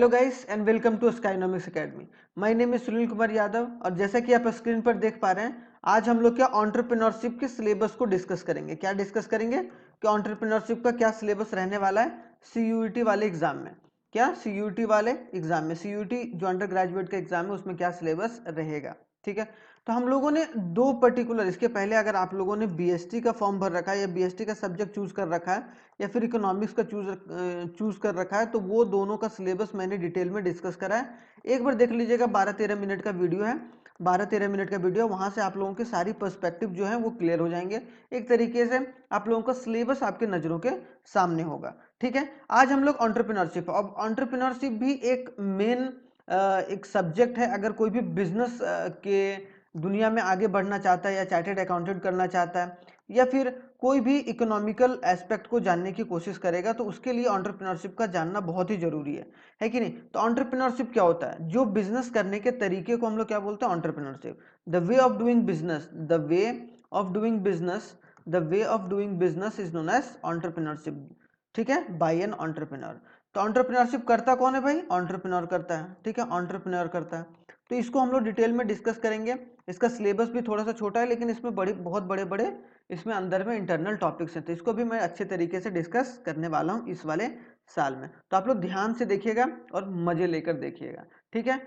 Hello guys and welcome to Skynomics academy. My name is Sunil Kumar Yadav और जैसा कि आप स्क्रीन पर देख पा रहे हैं, आज हम लोग क्या एंटरप्रेन्योरशिप के सिलेबस को डिस्कस करेंगे। क्या डिस्कस करेंगे कि एंटरप्रेन्योरशिप का क्या सिलेबस रहने वाला है सीयूईटी वाले एग्जाम में। क्या सीयूईटी वाले एग्जाम में, सीयूईटी जो अंडर ग्रेजुएट का एग्जाम है उसमें क्या सिलेबस रहेगा। ठीक है, तो हम लोगों ने दो पर्टिकुलर, इसके पहले अगर आप लोगों ने बीएसटी का फॉर्म भर रखा है या बीएसटी का सब्जेक्ट चूज कर रखा है या फिर इकोनॉमिक्स का चूज कर रखा है, तो वो दोनों का सिलेबस मैंने डिटेल में डिस्कस करा है। एक बार देख लीजिएगा, 12-13 मिनट का वीडियो है। 12-13 मिनट का वीडियो, वहां से आप लोगों के सारी पर्सपेक्टिव जो है वो क्लियर हो जाएंगे। एक तरीके से आप लोगों का सिलेबस आपके नजरों के सामने होगा। ठीक है, आज हम लोग एंटरप्रेन्योरशिप, अब एंटरप्रेन्योरशिप भी एक मेन एक सब्जेक्ट है। अगर कोई भी बिजनेस के दुनिया में आगे बढ़ना चाहता है या चार्टेड अकाउंटेंट करना चाहता है या फिर कोई भी इकोनॉमिकल एस्पेक्ट को जानने की कोशिश करेगा, तो उसके लिए एंटरप्रेन्योरशिप का जानना बहुत ही जरूरी है कि नहीं। तो एंटरप्रेन्योरशिप क्या होता है? जो बिजनेस करने के तरीके को हम लोग क्या बोलते हैं? Entrepreneurship. The way of doing business, the way of doing business, the way of doing business is known as entrepreneurship. ठीक है, बाय एन एंटरप्रेन्योर। तो एंटरप्रेन्योरशिप करता कौन है भाई? एंटरप्रेन्योर करता है। ठीक है, एंटरप्रेन्योर करता है। तो इसको हम लोग डिटेल में डिस्कस करेंगे। इसका सिलेबस भी थोड़ा सा छोटा है, लेकिन इसमें बहुत बड़े बड़े इसमें अंदर में इंटरनल टॉपिक्स हैं, तो इसको भी मैं अच्छे तरीके से डिस्कस करने वाला हूँ इस वाले साल में। तो आप लोग ध्यान से देखिएगा और मजे लेकर देखिएगा। ठीक है,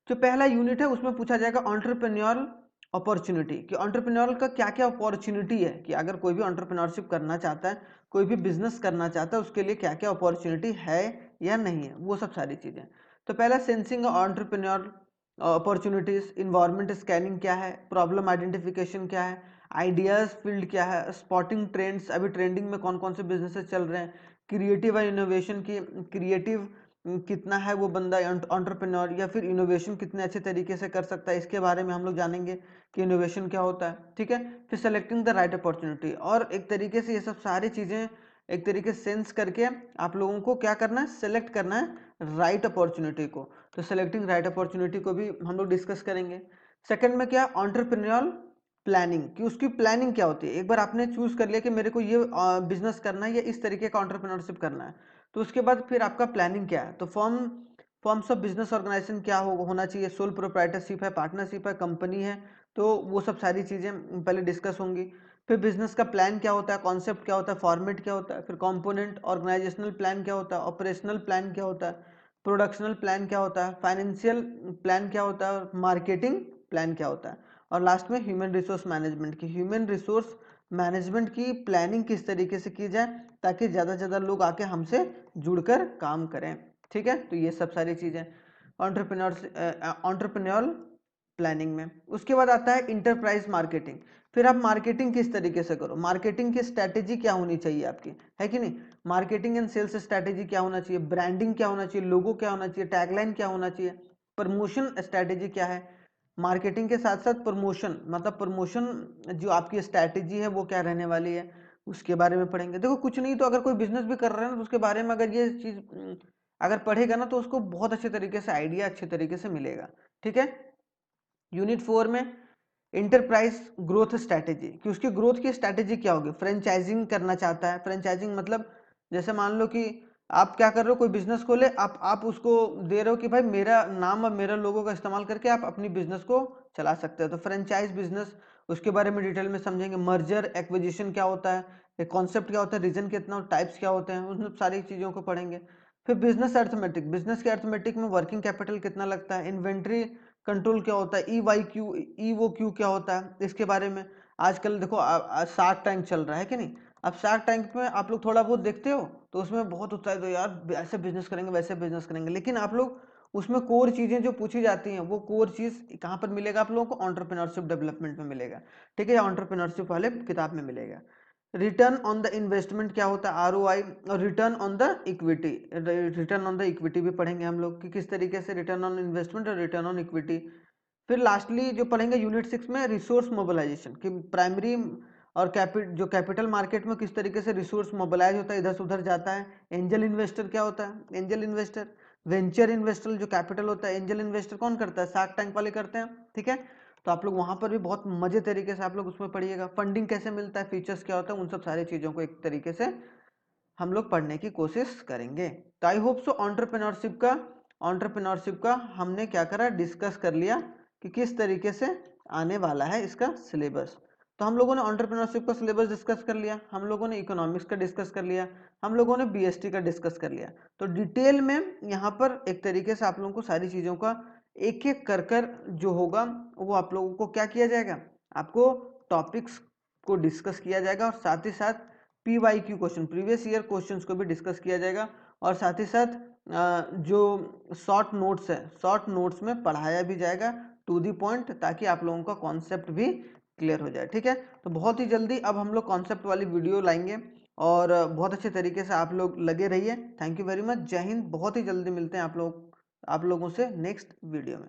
जो पहला यूनिट है उसमें पूछा जाएगा एंटरप्रेन्योरल अपॉर्चुनिटी, कि एंटरप्रेन्योरल का क्या क्या अपॉर्चुनिटी है, कि अगर कोई भी एंटरप्रेन्योरशिप करना चाहता है, कोई भी बिजनेस करना चाहता है, उसके लिए क्या क्या अपॉर्चुनिटी है या नहीं है, वो सब सारी चीजें। तो पहला sensing entrepreneur opportunities, environment scanning क्या है, प्रॉब्लम आइडेंटिफिकेशन क्या है, आइडियाज फील्ड क्या है, स्पॉटिंग ट्रेंड्स, अभी ट्रेंडिंग में कौन कौन से बिजनेसेस चल रहे हैं, क्रिएटिव और इनोवेशन की, क्रिएटिव कितना है वो बंदा एंटरप्रेन्योर, या फिर इनोवेशन कितने अच्छे तरीके से कर सकता है, इसके बारे में हम लोग जानेंगे कि इनोवेशन क्या होता है। ठीक है, फिर सेलेक्टिंग द राइट अपॉर्चुनिटी, और एक तरीके से ये सब सारी चीजें एक तरीके से सेंस करके आप लोगों को क्या करना है? सेलेक्ट करना है राइट अपॉर्चुनिटी को। तो सेलेक्टिंग राइट अपॉर्चुनिटी को भी हम लोग डिस्कस करेंगे। सेकंड में क्या? एंटरप्रेन्योरल प्लानिंग, कि उसकी प्लानिंग क्या होती है। एक बार आपने चूज कर लिया कि मेरे को ये बिजनेस करना है या इस तरीके का एंटरप्रेन्योरशिप करना है, तो उसके बाद फिर आपका प्लानिंग क्या है। तो फॉर्म्स ऑफ बिजनेस ऑर्गेनाइजेशन क्या होना चाहिए, सोल प्रोप्राइटरशिप है, पार्टनरशिप है, कंपनी है, तो वो सब सारी चीजें पहले डिस्कस होंगी। फिर बिजनेस का प्लान क्या होता है, कॉन्सेप्ट क्या होता है, फॉर्मेट क्या होता है, फिर कंपोनेंट, ऑर्गेनाइजेशनल प्लान क्या होता है, ऑपरेशनल प्लान क्या होता है, प्रोडक्शनल प्लान क्या होता है, फाइनेंशियल प्लान क्या होता है, और मार्केटिंग प्लान क्या होता है, और लास्ट में ह्यूमन रिसोर्स मैनेजमेंट की, ह्यूमन रिसोर्स मैनेजमेंट की प्लानिंग किस तरीके से की जाए ताकि ज़्यादा से ज़्यादा लोग आके हमसे जुड़कर काम करें। ठीक है, तो ये सब सारी चीज़ें एंटरप्रेन्योरल प्लानिंग में। उसके बाद आता है इंटरप्राइज मार्केटिंग। फिर आप मार्केटिंग किस तरीके से करो, मार्केटिंग की स्ट्रैटेजी क्या होनी चाहिए आपकी, है कि नहीं। मार्केटिंग एंड सेल्स स्ट्रैटेजी क्या होना चाहिए, ब्रांडिंग क्या होना चाहिए, लोगो क्या होना चाहिए, टैगलाइन क्या होना चाहिए, प्रमोशन स्ट्रैटेजी क्या है। मार्केटिंग के साथ साथ प्रमोशन, मतलब प्रमोशन जो आपकी स्ट्रैटेजी है वो क्या रहने वाली है, उसके बारे में पढ़ेंगे। देखो कुछ नहीं तो अगर कोई बिजनेस भी कर रहा है ना, तो उसके बारे में अगर ये चीज अगर पढ़ेगा ना, तो उसको बहुत अच्छे तरीके से आइडिया अच्छे तरीके से मिलेगा। ठीक है, यूनिट 4 में इंटरप्राइज ग्रोथ स्ट्रैटेजी, कि उसकी ग्रोथ की स्ट्रैटेजी क्या होगी। फ्रेंचाइजिंग करना चाहता है, फ्रेंचाइजिंग मतलब जैसे मान लो कि आप क्या कर रहे हो, कोई बिजनेस खोले, आप उसको दे रहे हो कि भाई मेरा नाम और मेरा लोगों का इस्तेमाल करके आप अपनी बिजनेस को चला सकते हो, तो फ्रेंचाइज बिजनेस, उसके बारे में डिटेल में समझेंगे। मर्जर एक्विजिशन क्या होता है, कॉन्सेप्ट क्या होता है, रीजन कितना, टाइप्स क्या होते हैं, उन सारी चीजों को पढ़ेंगे। फिर बिजनेस अर्थमेटिक, बिजनेस के अर्थमेटिक में वर्किंग कैपिटल कितना लगता है, इन्वेंट्री कंट्रोल क्या होता है, ई वाई क्यू, ई वो क्यू क्या होता है, इसके बारे में। आजकल देखो शार्क टैंक चल रहा है कि नहीं। अब शार्क टैंक में आप लोग थोड़ा बहुत देखते हो, तो उसमें बहुत होता है तो यार ऐसे बिजनेस करेंगे वैसे बिजनेस करेंगे, लेकिन आप लोग उसमें कोर चीजें जो पूछी जाती हैं, वो कोर चीज कहाँ पर मिलेगा आप लोगों को? एंटरप्रेन्योरशिप डेवलपमेंट में मिलेगा। ठीक है, एंटरप्रेन्योरशिप वाले किताब में मिलेगा। रिटर्न ऑन द इन्वेस्टमेंट क्या होता है, आरओआई, और return on the equity, return on the equity भी पढ़ेंगे हम लोग कि किस तरीके से रिटर्न ऑन इन्वेस्टमेंट और रिटर्न ऑन इक्विटी। फिर लास्टली जो पढ़ेंगे यूनिट 6 में रिसोर्स मोबिलाइजेशन, कि प्राइमरी और जो कैपिटल मार्केट में किस तरीके से रिसोर्स मोबिलाइज होता है, इधर से उधर जाता है। एंजल इन्वेस्टर क्या होता है, एंजल इन्वेस्टर, वेंचर इन्वेस्टर जो कैपिटल होता है, एंजल इन्वेस्टर कौन करता है? शार्क टैंक वाले करते हैं। ठीक है, तो आप लोग वहां पर भी बहुत मजे तरीके से आप लोग उसमें पढ़िएगा। फंडिंग कैसे मिलता है, फीचर्स क्या होता है, उन सब सारी चीजों को एक तरीके से हम लोग पढ़ने की कोशिश करेंगे। तो आई होप सो एंटरप्रेन्योरशिप का एंटरप्रेन्योरशिप का हमने क्या करा, डिस्कस कर लिया कि किस तरीके से आने वाला है इसका सिलेबस। तो हम लोगों ने एंटरप्रेन्योरशिप का सिलेबस डिस्कस कर लिया, हम लोगों ने इकोनॉमिक्स का डिस्कस कर लिया, हम लोगों ने बीएसटी का डिस्कस कर लिया। तो डिटेल में यहाँ पर एक तरीके से आप लोगों को सारी चीज़ों का एक एक कर कर जो होगा वो आप लोगों को क्या किया जाएगा, आपको टॉपिक्स को डिस्कस किया जाएगा और साथ ही साथ PYQ question, previous year questions को भी डिस्कस किया जाएगा और साथ ही साथ जो शॉर्ट नोट्स है, शॉर्ट नोट्स में पढ़ाया भी जाएगा टू दी पॉइंट, ताकि आप लोगों का कॉन्सेप्ट भी क्लियर हो जाए। ठीक है, तो बहुत ही जल्दी अब हम लोग कॉन्सेप्ट वाली वीडियो लाएंगे और बहुत अच्छे तरीके से आप लोग लगे रहिए। थैंक यू वेरी मच, जय हिंद। बहुत ही जल्दी मिलते हैं आप लोगों से नेक्स्ट वीडियो में।